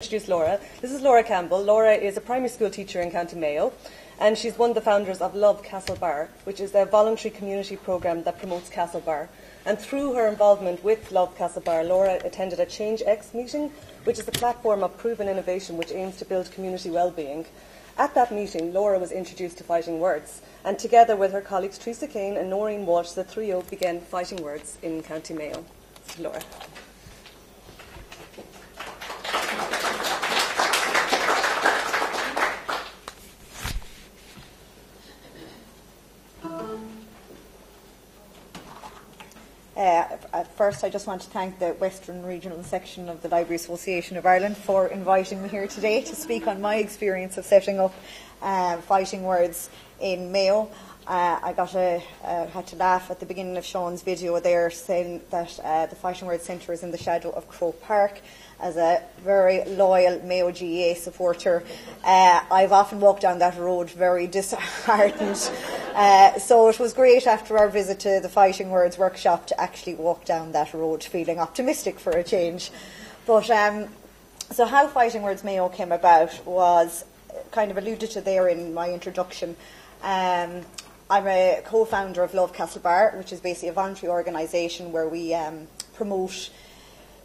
introduce Laura. This is Laura Campbell. Laura is a primary school teacher in County Mayo, and she's one of the founders of Love Castlebar, which is a voluntary community programme that promotes Castlebar. And through her involvement with Love Castlebar, Laura attended a Change X meeting, which is a platform of proven innovation which aims to build community well-being. At that meeting, Laura was introduced to Fighting Words, and together with her colleagues Teresa Kane and Noreen Walsh, the trio began Fighting Words in County Mayo. Laura. At first, I just want to thank the Western Region Section of the Library Association of Ireland for inviting me here today to speak on my experience of setting up Fighting Words in Mayo. I had to laugh at the beginning of Sean's video there, saying that the Fighting Words Centre is in the shadow of Croke Park. As a very loyal Mayo GAA supporter, I've often walked down that road very disheartened. So it was great after our visit to the Fighting Words workshop to actually walk down that road feeling optimistic for a change. But so how Fighting Words Mayo came about was kind of alluded to there in my introduction. I'm a co-founder of Love Castlebar, which is basically a voluntary organisation where we promote,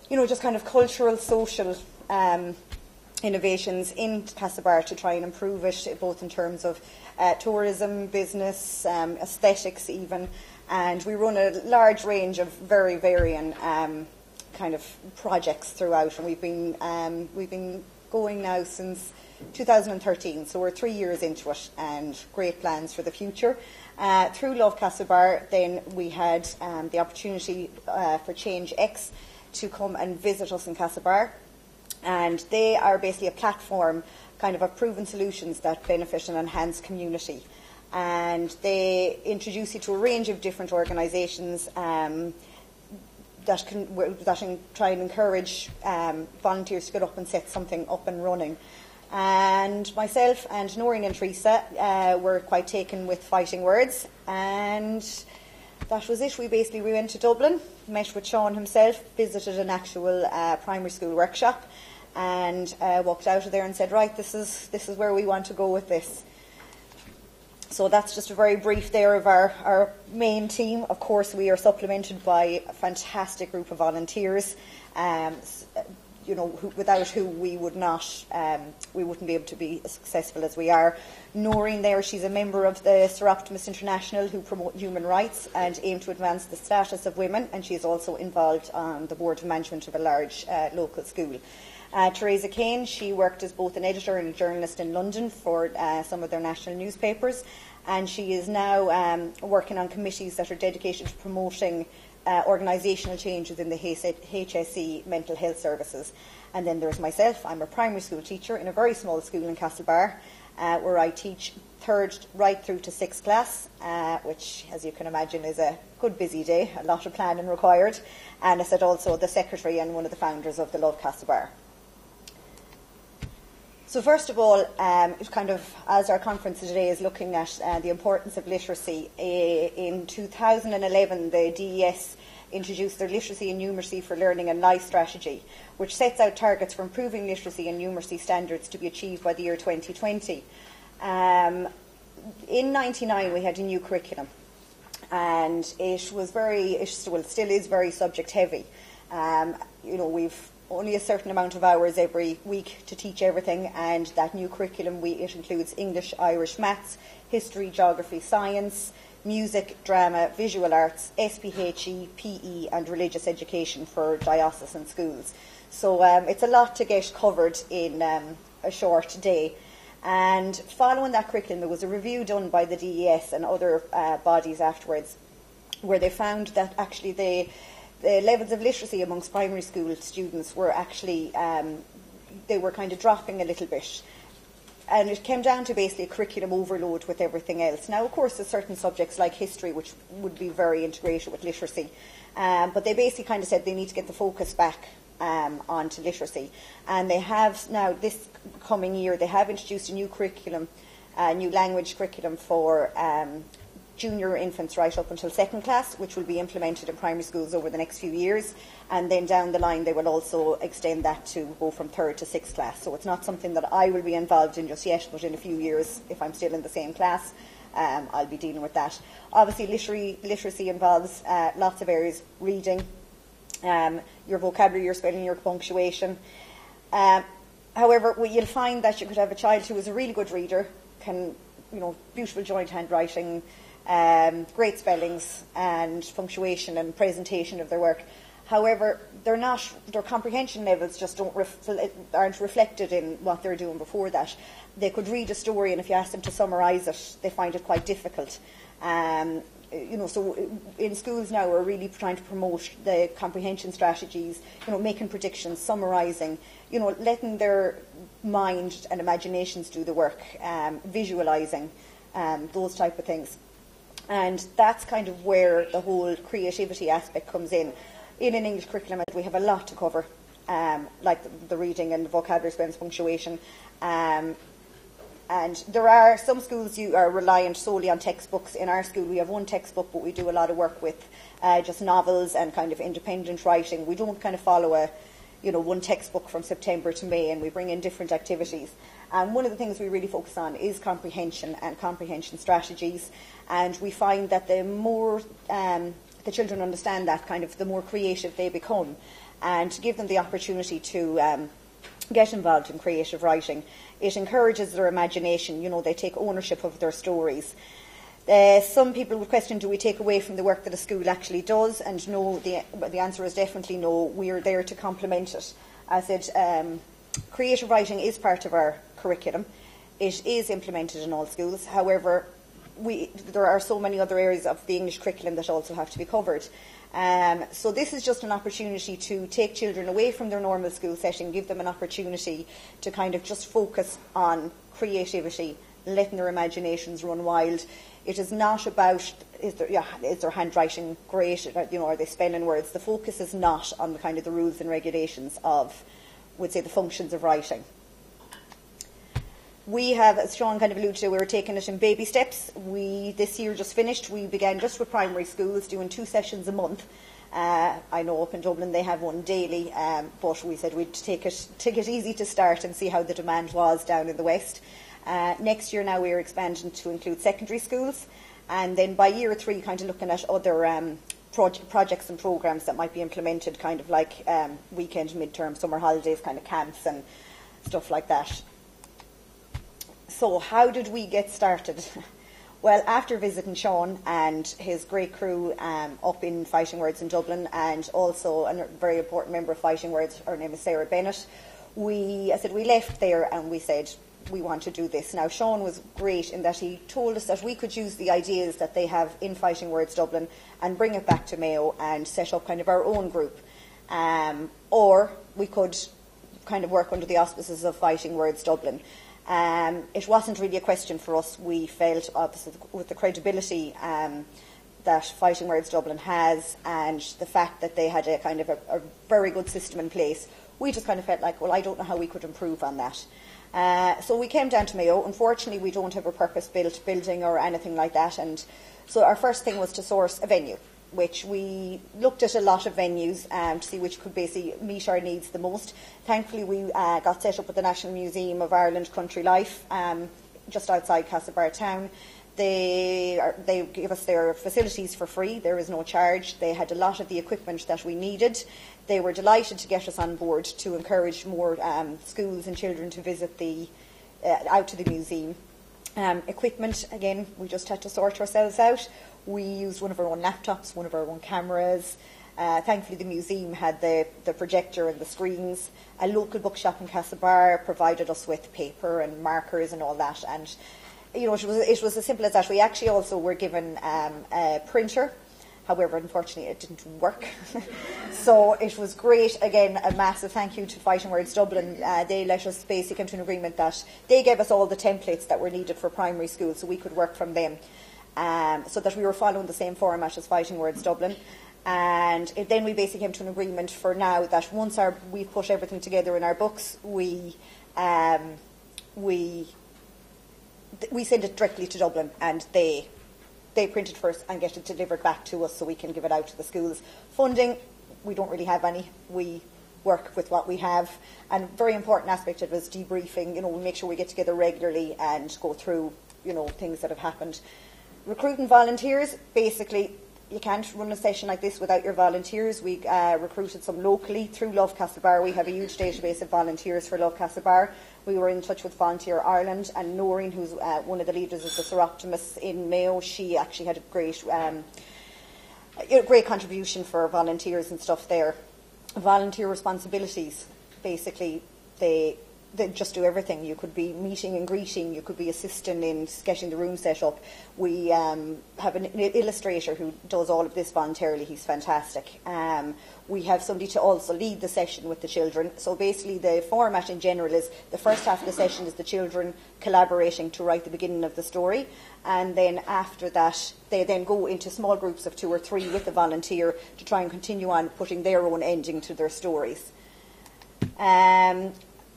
just kind of cultural, social innovations in Castlebar to try and improve it, both in terms of tourism, business, aesthetics even. And we run a large range of very varying kind of projects throughout. And we've been going now since 2013, so we're 3 years into it, and great plans for the future. Through Love Castlebar, then we had the opportunity for Change X to come and visit us in Castlebar, and they are basically a platform kind of proven solutions that benefit and enhance community, and they introduce you to a range of different organisations that can try and encourage volunteers to get up and set something up and running. And myself and Noreen and Teresa were quite taken with Fighting Words, and that was it. We went to Dublin, met with Sean himself, visited an actual primary school workshop, and walked out of there and said, right, this is where we want to go with this. So that's just a very brief there of our main team. Of course, we are supplemented by a fantastic group of volunteers, without who we wouldn't be able to be as successful as we are. Noreen there, she's a member of the Sir Optimus International, who promote human rights and aim to advance the status of women, and she's also involved on the board of management of a large local school. Teresa Kane, she worked as both an editor and a journalist in London for some of their national newspapers, and she is now working on committees that are dedicated to promoting organisational changes in the HSE mental health services. And then there's myself. I'm a primary school teacher in a very small school in Castlebar, where I teach 3rd right through to 6th class, which, as you can imagine, is a good busy day, a lot of planning required. And I said also the secretary and one of the founders of the Love Castlebar. So first of all, as our conference today is looking at the importance of literacy, in 2011 the DES introduced their Literacy and Numeracy for Learning and Life strategy, which sets out targets for improving literacy and numeracy standards to be achieved by the year 2020. In '99 we had a new curriculum, and it was still is very subject heavy. We've only a certain amount of hours every week to teach everything, and that new curriculum, it includes English, Irish, maths, history, geography, science, music, drama, visual arts, SPHE, PE and religious education for diocesan schools. So it's a lot to get covered in a short day. And following that curriculum, there was a review done by the DES and other bodies afterwards, where they found that actually the levels of literacy amongst primary school students were actually, they were kind of dropping a little bit. And it came down to basically a curriculum overload with everything else. Now, of course, there's certain subjects like history which would be very integrated with literacy. But they basically kind of said they need to get the focus back onto literacy. And they have now, this coming year, they have introduced a new curriculum, a new language curriculum for junior infants right up until second class, which will be implemented in primary schools over the next few years. And then down the line, they will also extend that to go from third to sixth class. So it's not something that I will be involved in just yet, but in a few years, if I'm still in the same class, I'll be dealing with that. Obviously, literacy involves lots of areas: reading, your vocabulary, your spelling, your punctuation. However, you'll find that you could have a child who is a really good reader, can, beautiful joint handwriting, great spellings and punctuation and presentation of their work. However, their comprehension levels just aren't reflected in what they're doing before that. They could read a story, and if you ask them to summarise it, they find it quite difficult. So in schools now, we're really trying to promote the comprehension strategies, making predictions, summarising, letting their mind and imaginations do the work, visualising, those type of things. And that's kind of where the whole creativity aspect comes in. In an English curriculum, we have a lot to cover, like the reading and the vocabulary, spelling, punctuation. And there are some schools you are reliant solely on textbooks. In our school, we have one textbook, but we do a lot of work with just novels and kind of independent writing. We don't kind of follow one textbook from September to May, and we bring in different activities. And one of the things we really focus on is comprehension and comprehension strategies. And we find that the more the children understand that, kind of the more creative they become. And to give them the opportunity to get involved in creative writing, it encourages their imagination. They take ownership of their stories. Some people would question, do we take away from the work that a school actually does? And no, the answer is definitely no. We are there to complement it. As I said, creative writing is part of our curriculum. It is implemented in all schools. However, there are so many other areas of the English curriculum that also have to be covered. So this is just an opportunity to take children away from their normal school setting, give them an opportunity to kind of just focus on creativity, letting their imaginations run wild. It is not about, is their handwriting great, are they spelling words? The focus is not on the kind of the rules and regulations of, would say, the functions of writing. We have, as Sean kind of alluded to, we're taking it in baby steps. This year just finished, we began just with primary schools, doing 2 sessions a month. I know up in Dublin they have one daily, but we said we'd take it easy to start and see how the demand was down in the West. Next year now we're expanding to include secondary schools, and then by year 3 kind of looking at other projects and programs that might be implemented, kind of like weekend, midterm, summer holidays, kind of camps and stuff like that. So how did we get started? Well, after visiting Sean and his great crew up in Fighting Words in Dublin, and also a very important member of Fighting Words, her name is Sarah Bennett, we left there and we said, we want to do this. Now, Sean was great in that he told us that we could use the ideas that they have in Fighting Words Dublin and bring it back to Mayo and set up kind of our own group. Or we could kind of work under the auspices of Fighting Words Dublin. It wasn't really a question for us. We felt, obviously, with the credibility that Fighting Words Dublin has and the fact that they had a kind of a very good system in place, we just kind of felt like, well, I don't know how we could improve on that. So we came down to Mayo. Unfortunately, we don't have a purpose-built building or anything like that, and so our first thing was to source a venue, which we looked at a lot of venues to see which could basically meet our needs the most. Thankfully, we got set up at the National Museum of Ireland Country Life, just outside Castlebar town. They gave us their facilities for free. There is no charge. They had a lot of the equipment that we needed. They were delighted to get us on board to encourage more schools and children to visit out to the museum. Equipment, again, we just had to sort ourselves out. We used one of our own laptops, one of our own cameras. Thankfully, the museum had the projector and the screens. A local bookshop in Castlebar provided us with paper and markers and all that. And it was as simple as that. We actually also were given a printer. However, unfortunately, it didn't work. So it was great. Again, a massive thank you to Fighting Words Dublin. They let us basically come to an agreement that they gave us all the templates that were needed for primary school so we could work from them. So that we were following the same format as Fighting Words Dublin. And then we basically came to an agreement for now that once we've put everything together in our books, we send it directly to Dublin and they they print it first and get it delivered back to us so we can give it out to the schools. Funding, we don't really have any. We work with what we have. And a very important aspect of it is debriefing. We make sure we get together regularly and go through, things that have happened. Recruiting volunteers, basically, you can't run a session like this without your volunteers. We recruited some locally through Love Castlebar. We have a huge database of volunteers for Love Castlebar. We were in touch with Volunteer Ireland, and Noreen, who's one of the leaders of the Seroptimists in Mayo, she actually had a great contribution for volunteers and stuff there. Volunteer responsibilities, basically, they just do everything. You could be meeting and greeting, you could be assisting in getting the room set up. We have an illustrator who does all of this voluntarily. He's fantastic. We have somebody to also lead the session with the children. So basically the format in general is the first half of the session is the children collaborating to write the beginning of the story, and then after that they then go into small groups of 2 or 3 with the volunteer to try and continue on putting their own ending to their stories.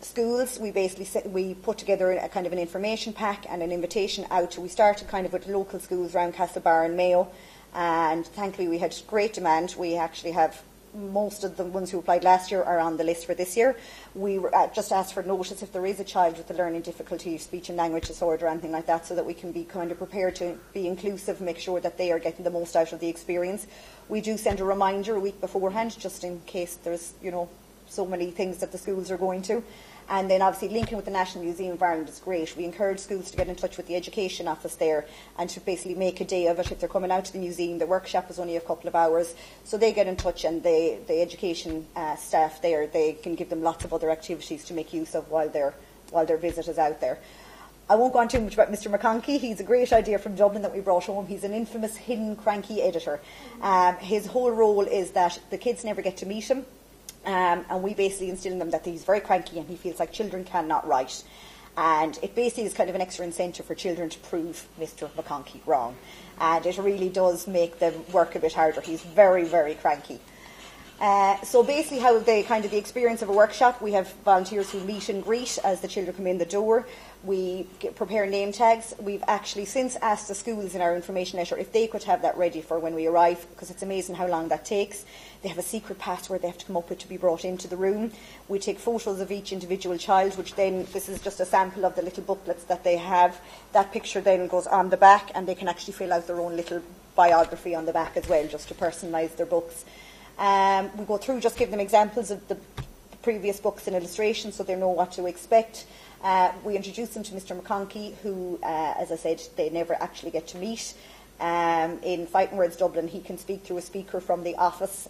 Schools, we put together a kind of an information pack and an invitation out. We started kind of with local schools around Castlebar and Mayo, and thankfully we had great demand. We actually have most of the ones who applied last year are on the list for this year. We just asked for notice if there is a child with a learning difficulty, speech and language disorder, or anything like that, so that we can be kind of prepared to be inclusive, make sure that they are getting the most out of the experience. We do send a reminder a week beforehand, just in case there's, so many things that the schools are going to. And then obviously linking with the National Museum of Ireland is great. We encourage schools to get in touch with the education office there and to basically make a day of it. If they're coming out to the museum, the workshop is only a couple of hours, so they get in touch, and the education staff there, they can give them lots of other activities to make use of while their visit is out there. I won't go on too much about Mr McConkey. He's a great idea from Dublin that we brought home. He's an infamous hidden cranky editor. His whole role is that the kids never get to meet him. And we basically instill in them that he's very cranky and he feels like children cannot write. And it basically is kind of an extra incentive for children to prove Mr McConkey wrong. And it really does make them work a bit harder. He's very, very cranky. So basically how the experience of a workshop, we have volunteers who meet and greet as the children come in the door. We prepare name tags. We've actually since asked the schools in our information letter if they could have that ready for when we arrive, because it's amazing how long that takes. They have a secret password they have to come up with to be brought into the room. We take photos of each individual child, which then, this is just a sample of the little booklets that they have. That picture then goes on the back, and they can actually fill out their own little biography on the back as well, just to personalise their books. We go through, just give them examples of the previous books and illustrations so they know what to expect. We introduce them to Mr McConkey, who, as I said, they never actually get to meet. In Fighting Words Dublin, he can speak through a speaker from the office.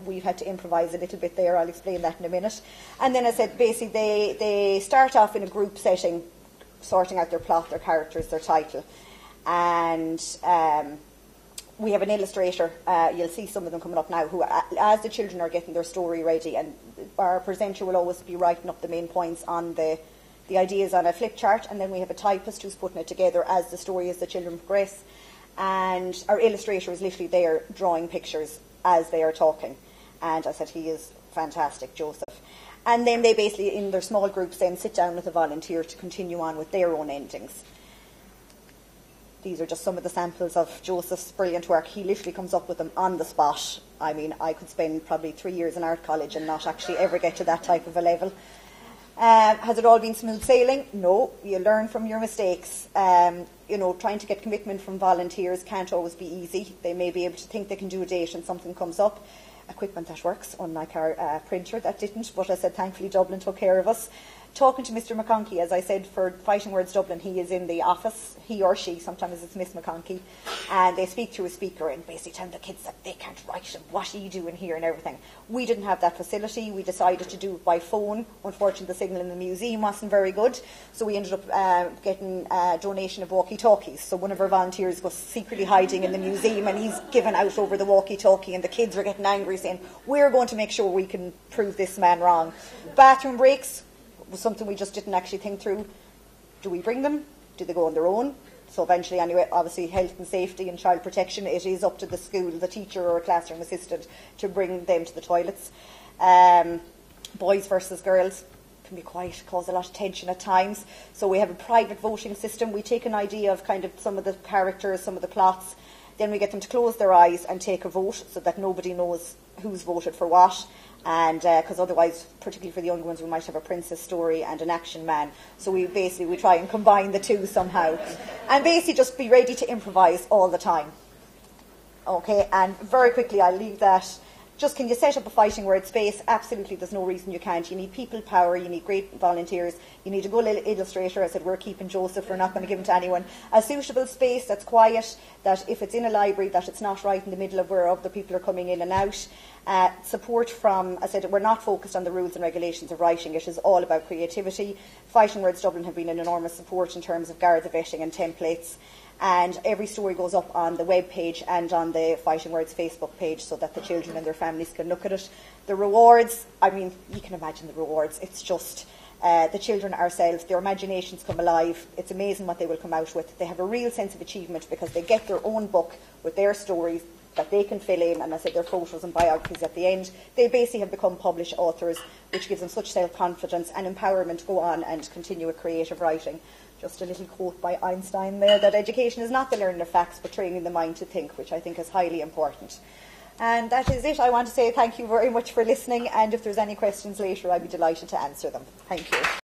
We've had to improvise a little bit there. I'll explain that in a minute. And then, as I said, basically they start off in a group setting, sorting out their plot, their characters, their title. And we have an illustrator. You'll see some of them coming up now, who, as the children are getting their story ready, and our presenter will always be writing up the main points on the ideas on a flip chart, and then we have a typist who's putting it together as the story, as the children progress. And our illustrator is literally there drawing pictures as they are talking. And I said, he is fantastic, Joseph. And then they basically, in their small groups, then sit down with a volunteer to continue on with their own endings. These are just some of the samples of Joseph's brilliant work. He literally comes up with them on the spot. I mean, I could spend probably 3 years in art college and not actually ever get to that type of a level. Has it all been smooth sailing? No. You learn from your mistakes. Trying to get commitment from volunteers can't always be easy. They may be able to think they can do a date and something comes up. Equipment that works, unlike our printer that didn't. But I said, thankfully, Dublin took care of us. Talking to Mr McConkey, as I said, for Fighting Words Dublin, he is in the office, he or she, sometimes it's Miss McConkey, and they speak through a speaker and basically tell the kids that they can't write and what are you doing here and everything. We didn't have that facility. We decided to do it by phone. Unfortunately, the signal in the museum wasn't very good, so we ended up getting a donation of walkie-talkies. So one of our volunteers was secretly hiding in the museum, and he's given out over the walkie-talkie, and the kids are getting angry saying, we're going to make sure we can prove this man wrong. Bathroom breaks was something we just didn't actually think through. Do we bring them? Do they go on their own? So eventually, anyway, obviously health and safety and child protection, it is up to the school, the teacher or a classroom assistant to bring them to the toilets. Boys versus girls can be quite, cause a lot of tension at times. So we have a private voting system. We take an idea of kind of some of the characters, some of the plots, Then we get them to close their eyes and take a vote so that nobody knows who's voted for what. And because otherwise, particularly for the younger ones, we might have a princess story and an action man. So we try and combine the two somehow. And basically just be ready to improvise all the time. Okay, and very quickly I'll leave that. Just, can you set up a fighting word space? Absolutely, there's no reason you can't. You need people power, you need great volunteers, you need a good illustrator. I said, we're keeping Joseph, we're not going to give him to anyone. A suitable space that's quiet, that if it's in a library, that it's not right in the middle of where other people are coming in and out. Support from, I said, we're not focused on the rules and regulations of writing. It is all about creativity. Fighting Words Dublin have been an enormous support in terms of Garda vetting and templates. And every story goes up on the web page and on the Fighting Words Facebook page so that the children and their families can look at it. The rewards, I mean, you can imagine the rewards. It's just the children ourselves, their imaginations come alive. It's amazing what they will come out with. They have a real sense of achievement because they get their own book with their stories that they can fill in, and I said their photos and biographies at the end. They basically have become published authors, which gives them such self-confidence and empowerment to go on and continue with creative writing. Just a little quote by Einstein there, that education is not the learning of facts but training the mind to think, which I think is highly important. And that is it. I want to say thank you very much for listening, and if there's any questions later, I'd be delighted to answer them. Thank you.